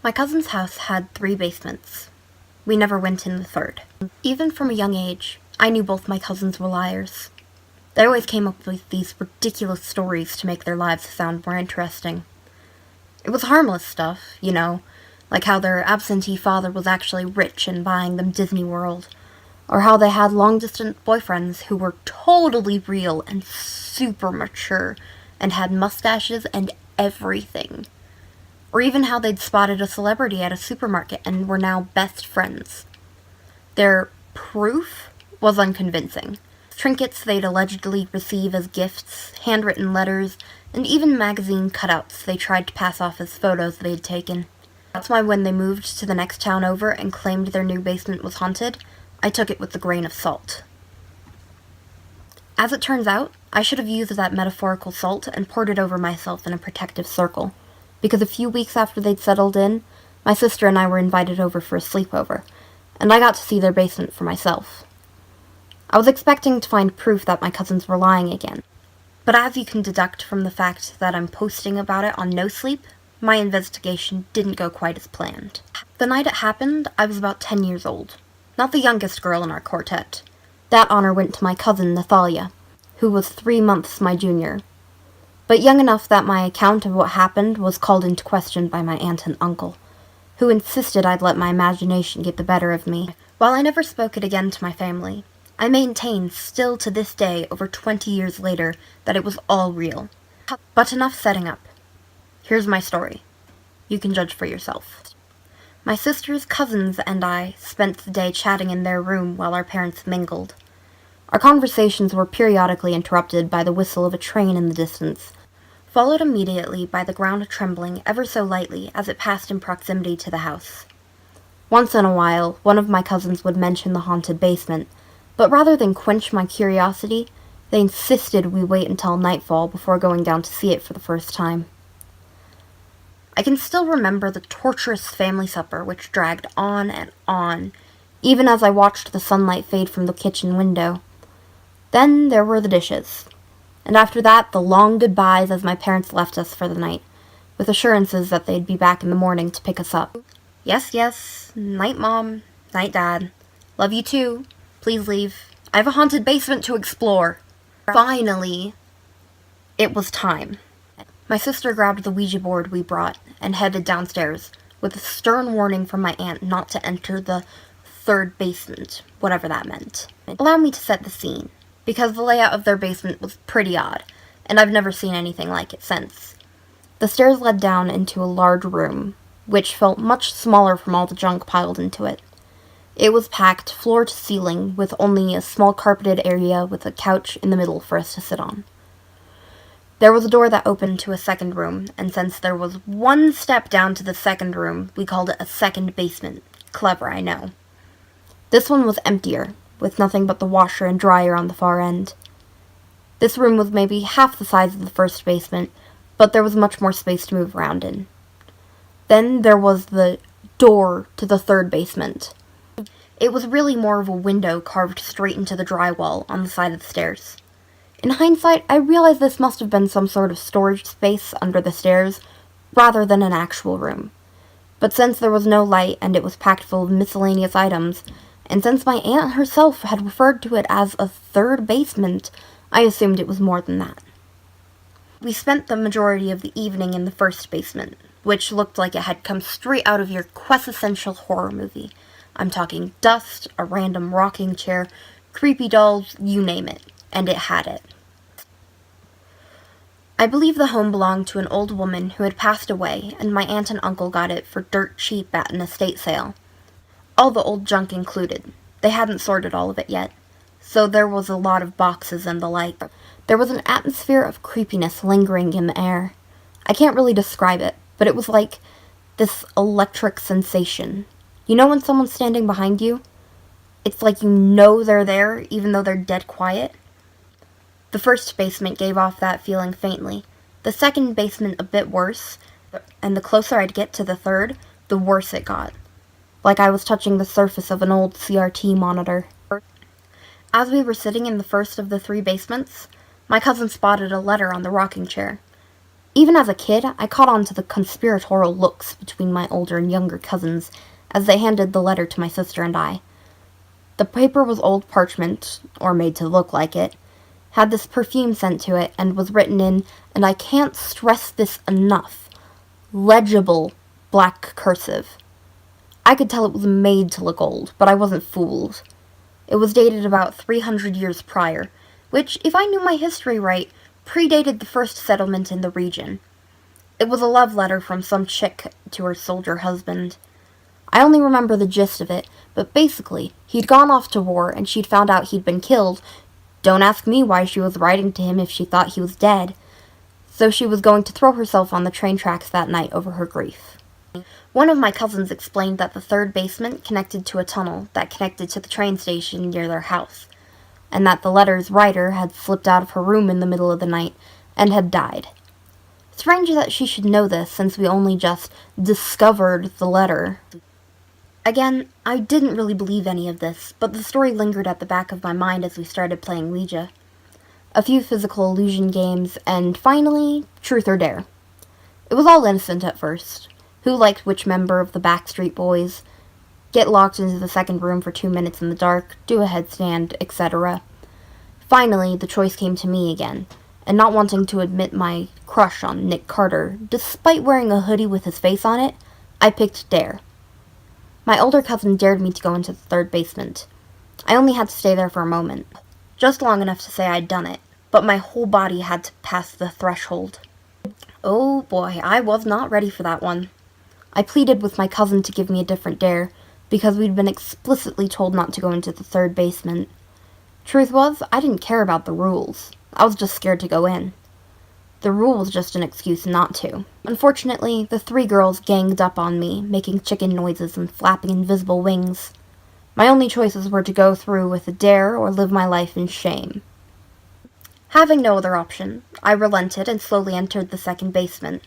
My cousin's house had 3 basements. We never went in the third. Even from a young age, I knew both my cousins were liars. They always came up with these ridiculous stories to make their lives sound more interesting. It was harmless stuff, like how their absentee father was actually rich and buying them Disney World, or how they had long-distance boyfriends who were totally real and super mature and had mustaches and everything. Or even how they'd spotted a celebrity at a supermarket and were now best friends. Their proof was unconvincing. Trinkets they'd allegedly receive as gifts, handwritten letters, and even magazine cutouts they tried to pass off as photos they'd taken. That's why when they moved to the next town over and claimed their new basement was haunted, I took it with a grain of salt. As it turns out, I should have used that metaphorical salt and poured it over myself in a protective circle, because a few weeks after they'd settled in, my sister and I were invited over for a sleepover, and I got to see their basement for myself. I was expecting to find proof that my cousins were lying again, but as you can deduct from the fact that I'm posting about it on No Sleep, my investigation didn't go quite as planned. The night it happened, I was about 10 years old. Not the youngest girl in our quartet. That honor went to my cousin Nathalia, who was 3 months my junior, but young enough that my account of what happened was called into question by my aunt and uncle, who insisted I'd let my imagination get the better of me. While I never spoke it again to my family, I maintain still to this day, over 20 years later, that it was all real. But enough setting up. Here's my story. You can judge for yourself. My sister's cousins and I spent the day chatting in their room while our parents mingled. Our conversations were periodically interrupted by the whistle of a train in the distance, followed immediately by the ground trembling ever so lightly as it passed in proximity to the house. Once in a while, one of my cousins would mention the haunted basement, but rather than quench my curiosity, they insisted we wait until nightfall before going down to see it for the first time. I can still remember the torturous family supper which dragged on and on, even as I watched the sunlight fade from the kitchen window. Then there were the dishes, and after that the long goodbyes as my parents left us for the night, with assurances that they'd be back in the morning to pick us up. Yes, night Mom, night Dad. Love you too. Please leave. I have a haunted basement to explore. Finally, it was time. My sister grabbed the Ouija board we brought and headed downstairs, with a stern warning from my aunt not to enter the 3rd basement, whatever that meant. Allow me to set the scene, because the layout of their basement was pretty odd, and I've never seen anything like it since. The stairs led down into a large room, which felt much smaller from all the junk piled into it. It was packed floor to ceiling, with only a small carpeted area with a couch in the middle for us to sit on. There was a door that opened to a second room, and since there was one step down to the second room, we called it a second basement. Clever, I know. This one was emptier, with nothing but the washer and dryer on the far end. This room was maybe half the size of the first basement, but there was much more space to move around in. Then there was the door to the 3rd basement. It was really more of a window carved straight into the drywall on the side of the stairs. In hindsight, I realized this must have been some sort of storage space under the stairs, rather than an actual room. But since there was no light and it was packed full of miscellaneous items, and since my aunt herself had referred to it as a 3rd basement, I assumed it was more than that. We spent the majority of the evening in the 1st basement, which looked like it had come straight out of your quintessential horror movie. I'm talking dust, a random rocking chair, creepy dolls, you name it, and it had it. I believe the home belonged to an old woman who had passed away, and my aunt and uncle got it for dirt cheap at an estate sale. All the old junk included. They hadn't sorted all of it yet, so there was a lot of boxes and the like. There was an atmosphere of creepiness lingering in the air. I can't really describe it, but it was like this electric sensation. You know when someone's standing behind you? It's like you know they're there, even though they're dead quiet. The 1st basement gave off that feeling faintly, the 2nd basement a bit worse, and the closer I'd get to the 3rd, the worse it got. Like I was touching the surface of an old CRT monitor. As we were sitting in the first of the 3 basements, my cousin spotted a letter on the rocking chair. Even as a kid, I caught on to the conspiratorial looks between my older and younger cousins as they handed the letter to my sister and I. The paper was old parchment, or made to look like it, had this perfume sent to it, and was written in, and I can't stress this enough, legible black cursive. I could tell it was made to look old, but I wasn't fooled. It was dated about 300 years prior, which, if I knew my history right, predated the first settlement in the region. It was a love letter from some chick to her soldier husband. I only remember the gist of it, but basically, he'd gone off to war and she'd found out he'd been killed. Don't ask me why she was writing to him if she thought he was dead. So she was going to throw herself on the train tracks that night over her grief. One of my cousins explained that the third basement connected to a tunnel that connected to the train station near their house, and that the letter's writer had slipped out of her room in the middle of the night and had died. Strange that she should know this, since we only just discovered the letter. Again, I didn't really believe any of this, but the story lingered at the back of my mind as we started playing Ouija. A few physical illusion games, and finally, Truth or Dare. It was all innocent at first. Who liked which member of the Backstreet Boys? Get locked into the second room for 2 minutes in the dark, do a headstand, etc. Finally, the choice came to me again, and not wanting to admit my crush on Nick Carter, despite wearing a hoodie with his face on it, I picked Dare. My older cousin dared me to go into the third basement. I only had to stay there for a moment, just long enough to say I'd done it, but my whole body had to pass the threshold. Oh boy, I was not ready for that one. I pleaded with my cousin to give me a different dare, because we'd been explicitly told not to go into the third basement. Truth was, I didn't care about the rules. I was just scared to go in. The rule was just an excuse not to. Unfortunately, the 3 girls ganged up on me, making chicken noises and flapping invisible wings. My only choices were to go through with a dare or live my life in shame. Having no other option, I relented and slowly entered the second basement.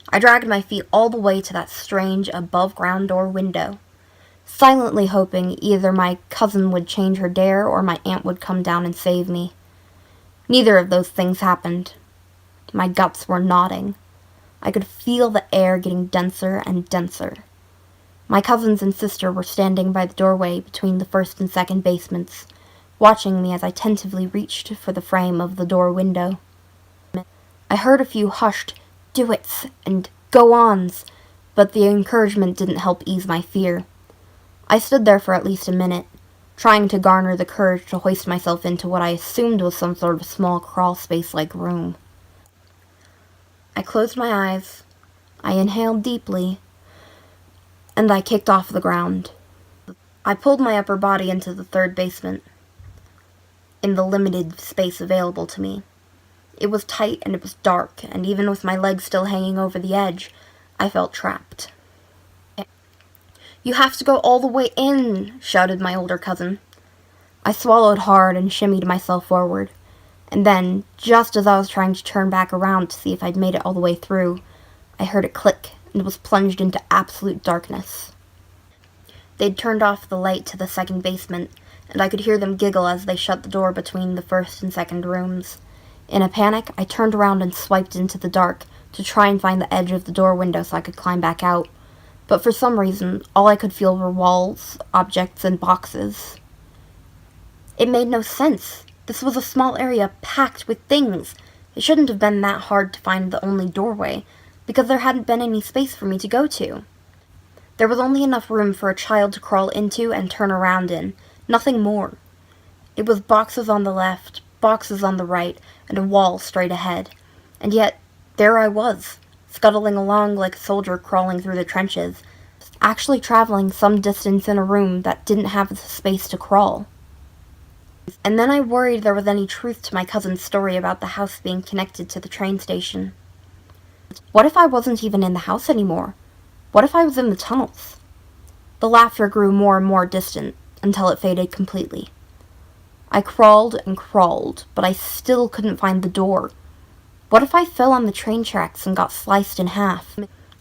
I dragged my feet all the way to that strange above-ground door window, silently hoping either my cousin would change her dare or my aunt would come down and save me. Neither of those things happened. My guts were knotting. I could feel the air getting denser and denser. My cousins and sister were standing by the doorway between the first and second basements, watching me as I tentatively reached for the frame of the door window. I heard a few hushed "do-its" and "go-ons," but the encouragement didn't help ease my fear. I stood there for at least a minute, trying to garner the courage to hoist myself into what I assumed was some sort of small crawl space-like room. I closed my eyes, I inhaled deeply, and I kicked off the ground. I pulled my upper body into the third basement, in the limited space available to me. It was tight and it was dark, and even with my legs still hanging over the edge, I felt trapped. "You have to go all the way in," shouted my older cousin. I swallowed hard and shimmied myself forward, and then, just as I was trying to turn back around to see if I'd made it all the way through, I heard it click and was plunged into absolute darkness. They'd turned off the light to the second basement, and I could hear them giggle as they shut the door between the first and second rooms. In a panic, I turned around and swiped into the dark to try and find the edge of the door window so I could climb back out. But for some reason, all I could feel were walls, objects, and boxes. It made no sense. This was a small area packed with things. It shouldn't have been that hard to find the only doorway, because there hadn't been any space for me to go to. There was only enough room for a child to crawl into and turn around in, nothing more. It was boxes on the left, boxes on the right, and a wall straight ahead. And yet, there I was, scuttling along like a soldier crawling through the trenches, actually traveling some distance in a room that didn't have the space to crawl. And then I worried there was any truth to my cousin's story about the house being connected to the train station. What if I wasn't even in the house anymore? What if I was in the tunnels? The laughter grew more and more distant, until it faded completely. I crawled and crawled, but I still couldn't find the door. What if I fell on the train tracks and got sliced in half?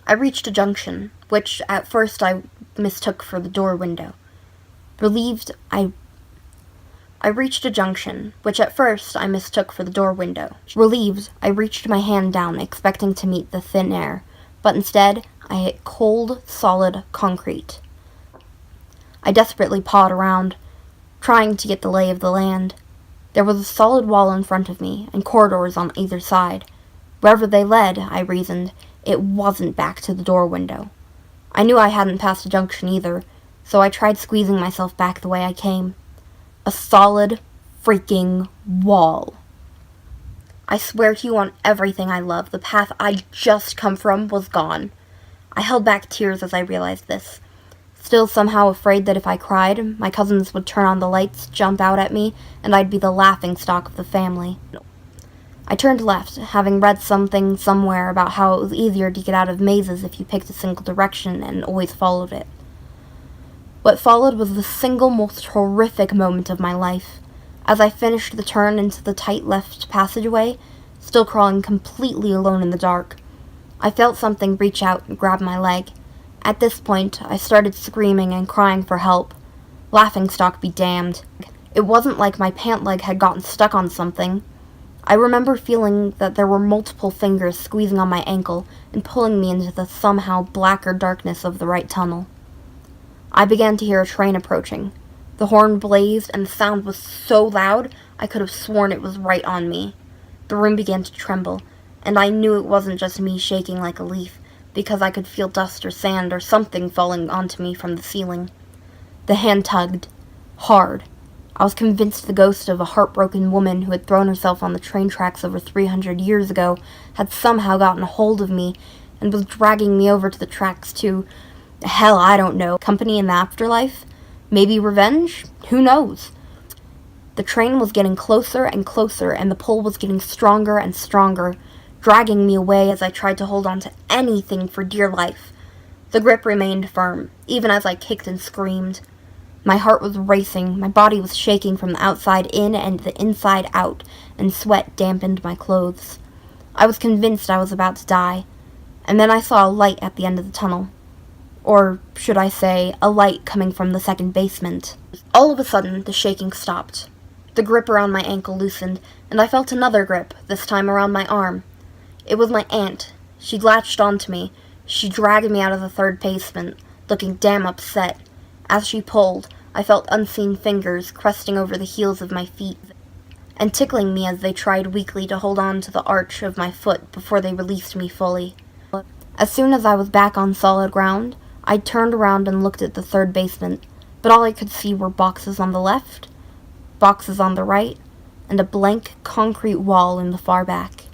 I reached a junction, which at first I mistook for the door window. Relieved, I I reached a junction, which at first I mistook for the door window. Relieved, I reached my hand down, expecting to meet the thin air, but instead, I hit cold, solid concrete. I desperately pawed around, trying to get the lay of the land. There was a solid wall in front of me, and corridors on either side. Wherever they led, I reasoned, it wasn't back to the door window. I knew I hadn't passed a junction either, so I tried squeezing myself back the way I came. A solid freaking wall. I swear to you on everything I love, the path I'd just come from was gone. I held back tears as I realized this, still somehow afraid that if I cried, my cousins would turn on the lights, jump out at me, and I'd be the laughingstock of the family. I turned left, having read something somewhere about how it was easier to get out of mazes if you picked a single direction and always followed it. What followed was the single most horrific moment of my life. As I finished the turn into the tight left passageway, still crawling completely alone in the dark, I felt something reach out and grab my leg. At this point, I started screaming and crying for help. Laughingstock be damned. It wasn't like my pant leg had gotten stuck on something. I remember feeling that there were multiple fingers squeezing on my ankle and pulling me into the somehow blacker darkness of the right tunnel. I began to hear a train approaching. The horn blazed, and the sound was so loud I could have sworn it was right on me. The room began to tremble, and I knew it wasn't just me shaking like a leaf, because I could feel dust or sand or something falling onto me from the ceiling. The hand tugged. Hard. I was convinced the ghost of a heartbroken woman who had thrown herself on the train tracks over 300 years ago had somehow gotten a hold of me and was dragging me over to the tracks to, hell, I don't know, company in the afterlife? Maybe revenge? Who knows? The train was getting closer and closer, and the pull was getting stronger and stronger, dragging me away as I tried to hold on to anything for dear life. The grip remained firm, even as I kicked and screamed. My heart was racing, my body was shaking from the outside in and the inside out, and sweat dampened my clothes. I was convinced I was about to die, and then I saw a light at the end of the tunnel. Or should I say, a light coming from the second basement. All of a sudden, the shaking stopped. The grip around my ankle loosened, and I felt another grip, this time around my arm. It was my aunt. She latched onto me. She dragged me out of the third basement, looking damn upset. As she pulled, I felt unseen fingers cresting over the heels of my feet, and tickling me as they tried weakly to hold on to the arch of my foot before they released me fully. As soon as I was back on solid ground, I turned around and looked at the third basement, but all I could see were boxes on the left, boxes on the right, and a blank concrete wall in the far back.